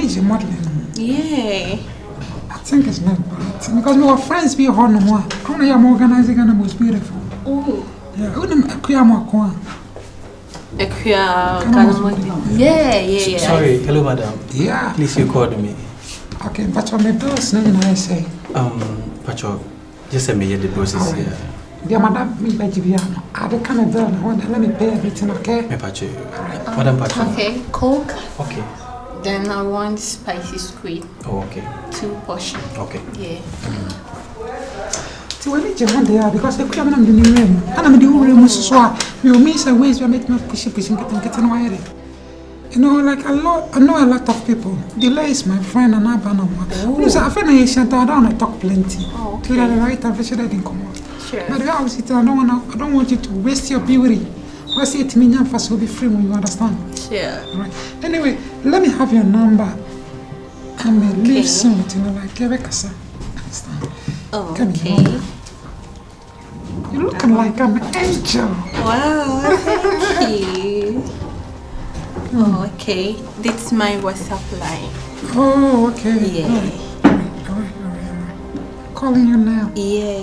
manage modeling. Yeah. I think it's not bad because we were friends be on more. How many am organizing and most beautiful? Oh. Yeah, who them Akuyama. Yeah. Sorry, hello madam. Yeah. Please you called me. Okay, but my bills now I say. Pacho, just send me the process here. Yeah, madam, me by Giviano. I don't come a bill. Let me pay everything, okay? Me Pacho. Madam Pacho. Okay, Coke. Okay. Then I want spicy squid. Oh, okay. 2 portions. Okay. Yeah. So I need your hand there because they come in the new room. And I'm the room so you miss a ways we make me pushing, getting wired. You know, like I know a lot of people. Delay is my friend and Abana. Because I feel I don't talk plenty. Oh, okay. To the right, I didn't come out. Sure. But the house, I don't want you to waste your beauty. What's it mean? I'm first will be free when you understand. Sure. Right. Anyway, let me have your number. I may leave soon, you know, like Quebec. Oh, Come okay. here. You're looking like an angel. Wow, thank you. Oh, okay. This is my WhatsApp line. Oh, okay. Yeah. All right. Calling you now. Yeah.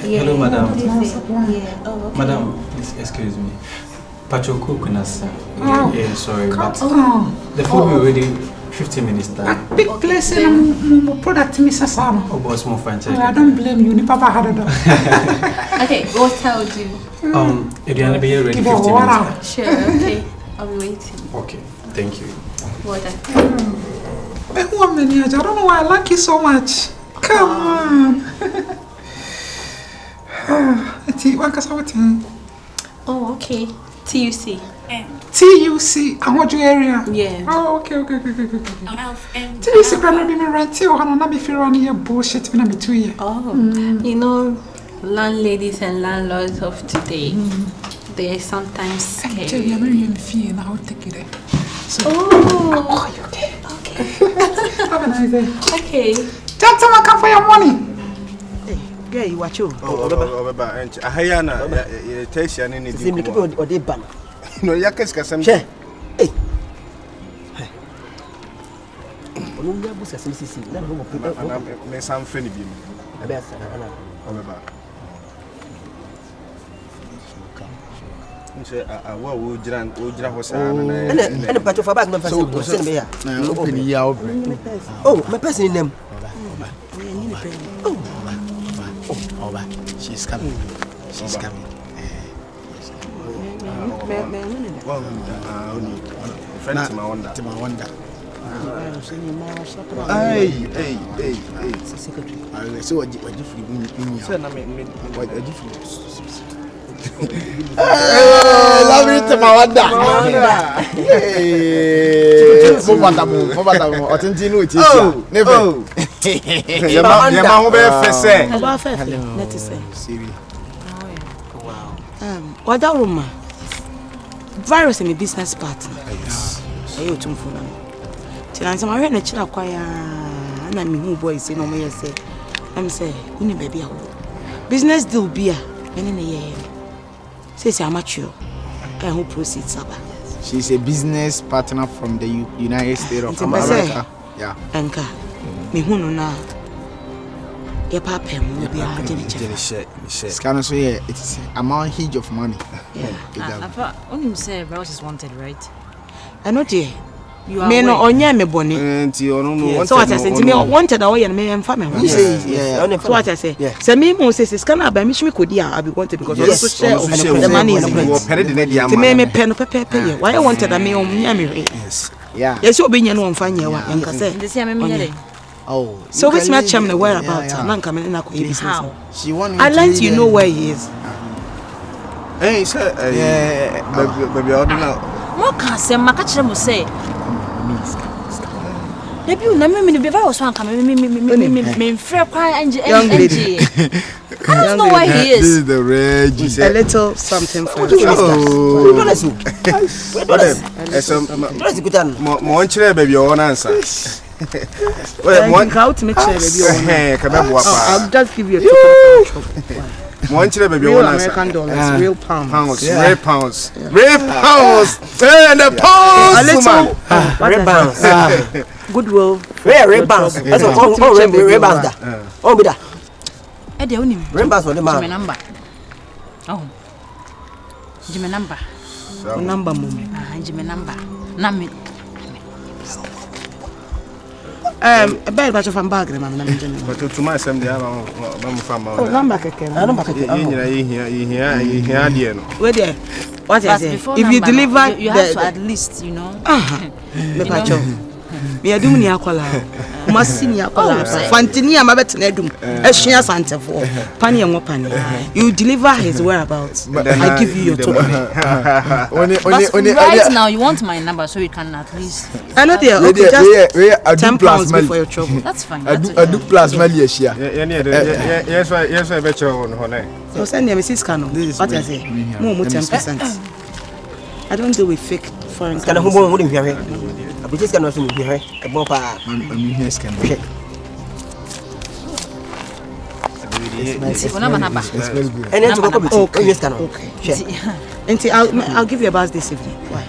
Hello, madam. Yeah. Oh, okay. Madam, please excuse me. Pacho cookness. Oh. Yeah, sorry, but Oh. the food will be ready 15 minutes time. Big place in product, Mrs. Sam. Oh, boss, more franchise. I don't blame you. Papa had it. Okay, what I'll do? If you're ready 15 Give minutes. her water. Sure, okay. I'll be waiting. Okay, thank you. Water. I don't know why I like you so much. Come on. Oh, okay. TUC. TUC. I want your area. Yeah. Oh, okay. TUC can be me right here. I'm not be fearing your bullshit when I'm 2 years. Oh, you know, landladies and landlords of today, they sometimes scared. Tell you, I'm very in fear and I'll take you there. So, I'll call you there. Okay. Have a nice day. Okay. Gentlemen, come for your money. Girl, you watch you. Ahayana, Tasha, and any or they ban. No, Yakas Cassam. Hey. Olumia Busa CCC, not home of people. May some funny be. I bet what would Ujra was and a part of a bag of oh, my person in them. Oh, she's coming. She's coming. Friend to my wonder. Hey. Secretary. I saw what different. Love it to my wonder. Never. What that woman? Virus and a business partner. Yes. Otumfour Nana. Till I'm a china choir, and I'm who boys say no me say. I'm say, you need baby. Business deal beer, and in a year. Says I'm mature. And who proceeds Saba. She's a business partner from the United States of America. Yeah. Anka. Me who no na. Your papa will be a generation. It's kind of so yeah, it's amount huge of money. Yeah. I only say Rouse is wanted, right? I know dear. You are me no onya me boni. So what I say to me wanted away and me and family. Yeah. So what I say. Say me mo say scan about me she could I be wanted because also share the money is me pen pay. Why I wanted me on me. Yes. Yeah. Yes, you be nya no mfanya wa yanka say. This year me oh. So which match am the whereabouts? Nan come in na ko business. How? She want I like you know where he is. Hey, sir. Baby, I don't know. Mo can say maka kire mo say. Maybe you na me be very so come me free kwa angie. I don't know why he is. This is the Reggie. A little something for you. Mo nchire baby o wan answer. Well, one how to make sure baby o wan. I'll just give you a One chile baby, real American dollars, real pounds. Real pounds. Real pounds. Hey, the pounds. Real pounds. Goodwill. Real pounds. That's all real pounds. Oh, be that. The only Real pounds for the man. number. Oh. Jimmy number. Number moment. Jimmy number. Name. A bad batch of a bag, remember. But to my son, the other Number. Where there? What is it? If you deliver, you have to at least, you know. Me adum ni akola masini akola fantini amabet na adum ehia santefo pani enwo pani you deliver his whereabouts I give you your token. Right now you want my number so you can at least I know there okay just we £10 for your trouble. That's fine. I do plus money here. Yes, I bet you on honey. So send me message can what I say more 10%. I don't deal with fake foreign currency. I just cannot see me here. A bomb. I'm here scan. Okay. I'll give you a buzz this evening. Why?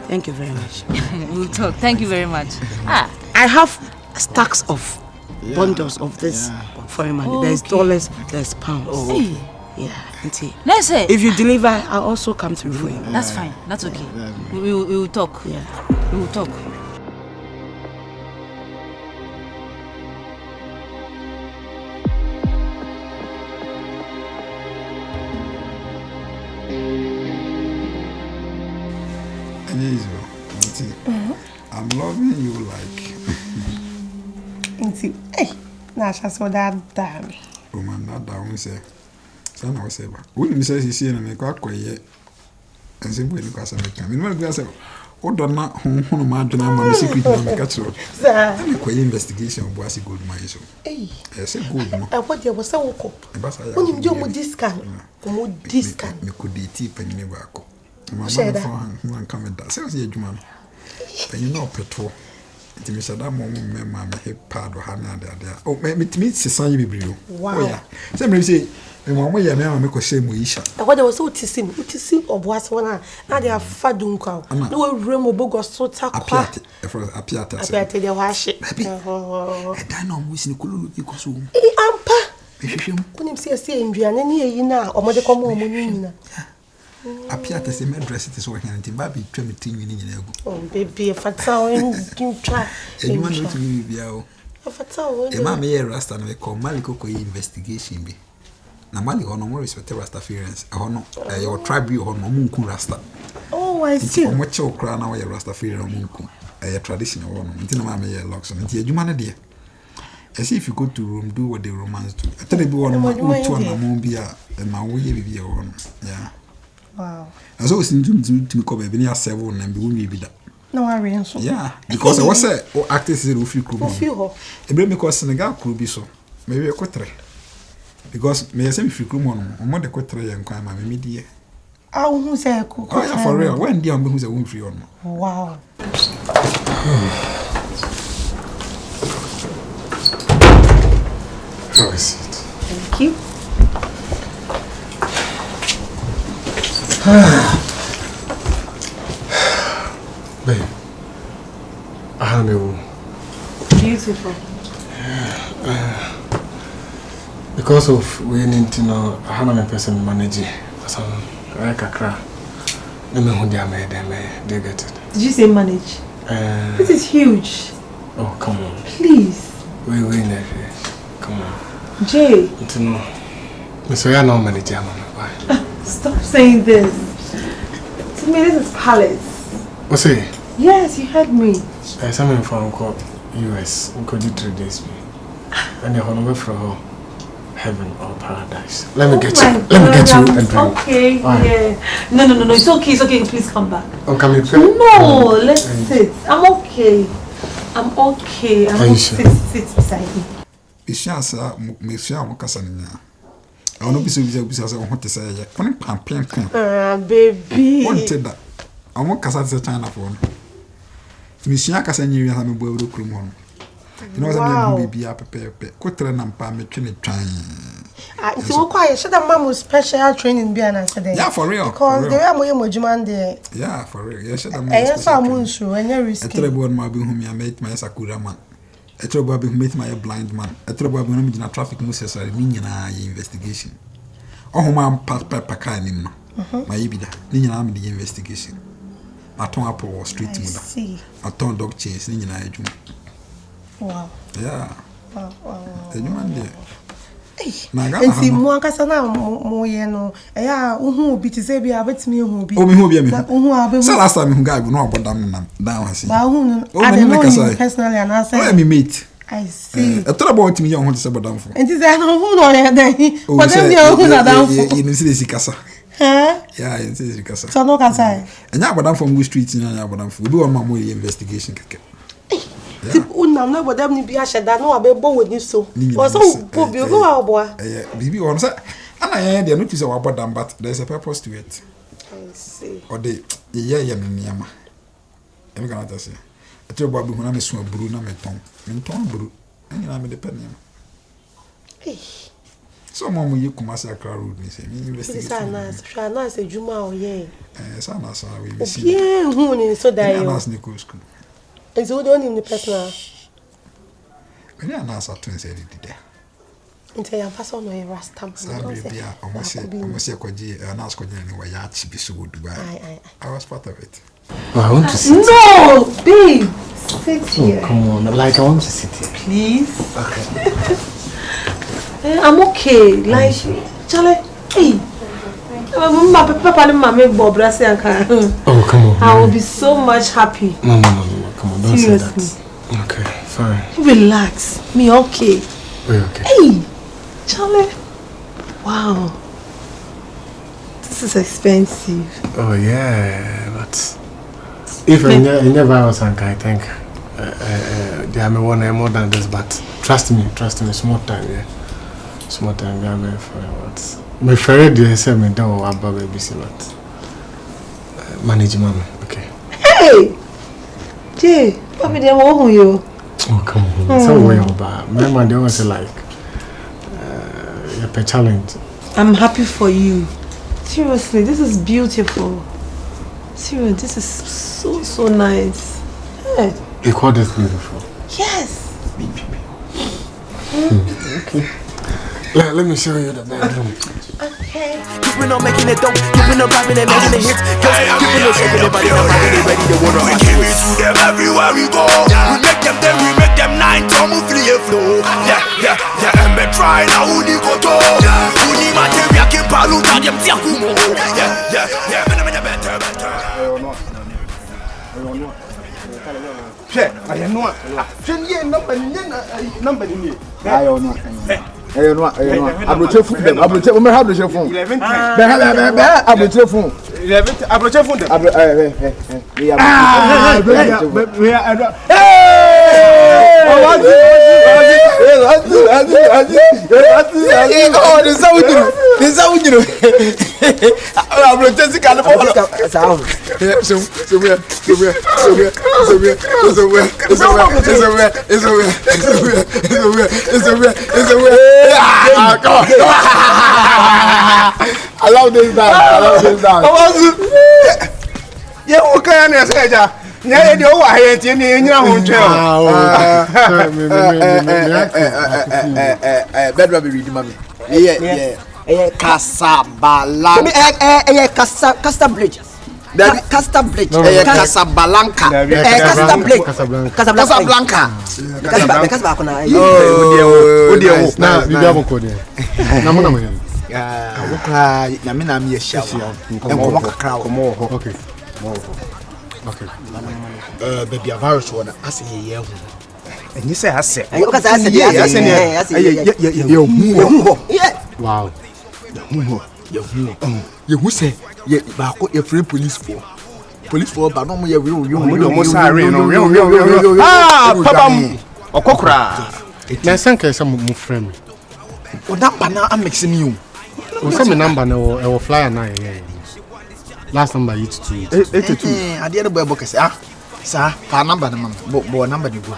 Thank you very much. We'll talk. Thank you very much. I have stacks of bundles of this foreign money. There's dollars, there's pounds. Yeah, let's say if you deliver, I'll also come through for you. That's fine. That's okay. We will talk. Yeah, we will talk. I'm loving you like. Hey, Nasha, so that damn. Oh man, that down say. Sana was ever. Wouldn't say he see and make a quiet and simply because I make him. Oh, don't not home, imagine I'm a secret catcher. I'm a quiet investigation of what's a good man. So, hey, I said, good. What there was so cool. When you do with this can, this can. Me could be deep and never go. My phone coming down. Sounds a man. And you know, petrol. It means that moment, my hip pad or Hannah there. Oh, it meets the sun you be. Wow. Yeah. Somebody say, and one way I make a same wish. What there was so to see of what's one. Now they are fadunka. No room or bogus so tap apart. Appeared the wash it. I don't know who's Nicolo because whom. Ampa. When you see in Gianni, you know, or Mother Common. Appeared as a dress it is working until Baby trim it in. Oh, baby, if I tell you, try. And you want to be out. If I tell you, Mamma, Rasta, and we call Maliko investigation. Na mali hono more respect Rastafarians. Hono your tribe you hono munku Rasta. Oh, I see. Omo che okra na we Rastafarian munku. Traditional hono. Nti na ma me ye locks. Nti adwuma na de. As if you go to Rome, do what the Romans do. I tell you one ma utu na mo bia ma wo ye bibia hono. Yeah. Wow. And so since to come be near 7 and be we be that. No worry so. Yeah, because I was say o actors is ofi crew. Ofi e be because Senegal crew bi so. Maybe ko 3. Because me say me free crew mon mo de ko 3 yen kwan ma me die. Ah, who say ko? Oh, yeah, for real. When dey am who say won free on. Wow. How is it? Thank you. Babe, I have a Beautiful. because of we need to know I have a person manage so I kakra. Let me hold their made they get it. Did you say manage? This is huge. Oh, come on. Please. We never. Come on. Jay. To know. So you're not manager, mama. Stop saying this. To me, this is palace. What's it? Yes, you heard me. Someone from US, could you 3 days me? And you're on the way from heaven or paradise. Let me get you. Let me get you a drink. Okay, yeah. No. It's okay. Please come back. Oh, come here. No, let's sit. I'm okay. I'm sit beside me. Ishansa, me share mo kasa nya. I want to be so busy want to say, "Pon pam." Baby. Wanted that. I want kasa to China for. Me share kasa nyi wi ha me bo krum ho. You know what I mean, baby, prepare. Ko tre na mpa me twe ne twan. So quiet. Should have mom special training be an answer there. Yeah, for real. Because the way I'm more Juman there. Yeah, for real. Yeah, should have. I saw Moonshoe and you're risky. I told about my being whom I met my Sakura man. I told about being my blind man. I told about when I'm in a traffic muses or Nina investigation. Oh, my papa kind my ibida. Nina am the investigation. I turn up or street mother. I turn dog chase Nina. Wow. Yeah. Wow. The man there. And see, more casana more yeno. Yeah, who be to say be a bit me who be. Oh, who be me? So last time who guy know about them down. I see. I don't know personally, and I say, let me meet. I see. I thought about me, I want to say about them for. And this I know who know then. But then you who know down for. You see this casa. Huh? Yeah, you see this casa. So no casa. And now about them from Wall Street, and now about them for. We do a more investigation. I'm not what them be a shed that no be bo with you so. Or so go boy. Bibi on say and I notice about them but there's a purpose to it. I see. Or they niama. Em can I say. I tell Babu when I'm so bru na meton. Meton bru. And you am the pen. So mom you come as a crowd road me say me investigate. Shana say Juma o ye. Sana we see. Yeah, who ni so that you. Anas Nico school. Is who don't the personal. When you anas at twins did there. Until your person no rasta. Almost kwaji anas kwaji ni wa ya chibi so Dubai. I was part of it. Oh, I want to sit. No, babe. Sit here. Oh, come on. Like I want to sit here. Please. Okay. I'm okay. Like Charlie, hey. Papa and Mama Bob oh, come on. I will be so much happy. No. Come on, don't seriously. Say that. Okay, fine. Relax. Me okay. We're okay. Hey, Charlie. Wow. This is expensive. Oh, yeah, but if I never was I think they are one more than this, but trust me, small time, yeah. Small time, we are very fine, but my friend they say me don't want baby but manage mama, okay. Hey! Jay, papi they want you. Oh, come on. So way over. My man they always say like a challenge. I'm happy for you. Seriously, this is beautiful. Seriously, this is so nice. Hey. You call this beautiful? Yes. Okay. Let me show you the bedroom. Okay. Keeping on making it dope, keeping on rapping and making the hits. Keeping on shaking the body, ready to water. We give it to them everywhere we go. We make them 10, we make them 9, come we flee a flow. Yeah, and we try now who ni go to. Who ni materia ke palu ta dem tia kumo. Yeah, better. Che, I know. Che number ni. I know. I'm not phone them. I'm not phone. Have the phone. 11 times. I'm not phone. 11. I'm not phone them. I love this dance. Yeah, okay, I say that. Yeah, you know why it's in your own bedroom be reading mommy. Yeah. Casablanca. Baby, a virus one. I say, yeah. And you say, I said, wow. You who say, yeah, but you're free police for. Police for, but no more, you Papa, or Cockra. Now, some friend. Oh, that banana, I'm mixing you. Some number no flyer 9. Last number 82. 82. I did a book, sir. Sir, for number, but number you go.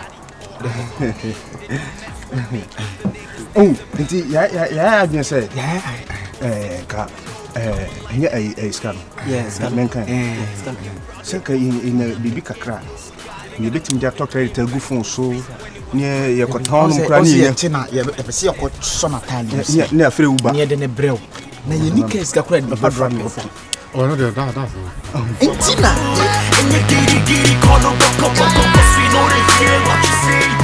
Oh, yeah, I can say. Here a scan. Yes, mankind. Second in a baby crack. You bet him that doctor to go phone so near your cotton cranny. Tina, you have a sea of summer time. Near Fruba, near the Nebrel. Now you need case the credit of a drum. Oh, no, that's Tina, and the giddy corner, we know they feel what you say.